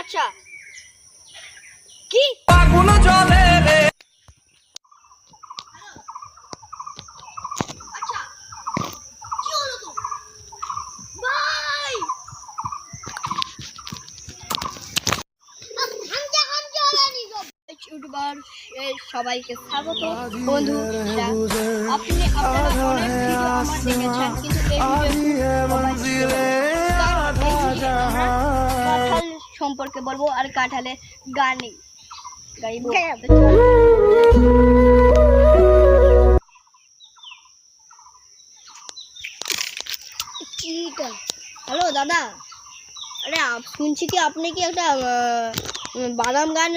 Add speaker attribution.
Speaker 1: আচ্ছা কি
Speaker 2: আগুন জ্বলে রে
Speaker 1: আচ্ছা কি হলো তো ভাই ইউটিউবার সবাইকে স্বাগত বন্ধু আপনারা অনেক ভিডিও আমার দেখেছেন কিন্তু কাঁঠাল সম্পর্কে বলবো আর কাঁঠালে গানি গাইবো হ্যালো দাদা, আরে শুনছি কি আপনি কি একটা বাদাম গান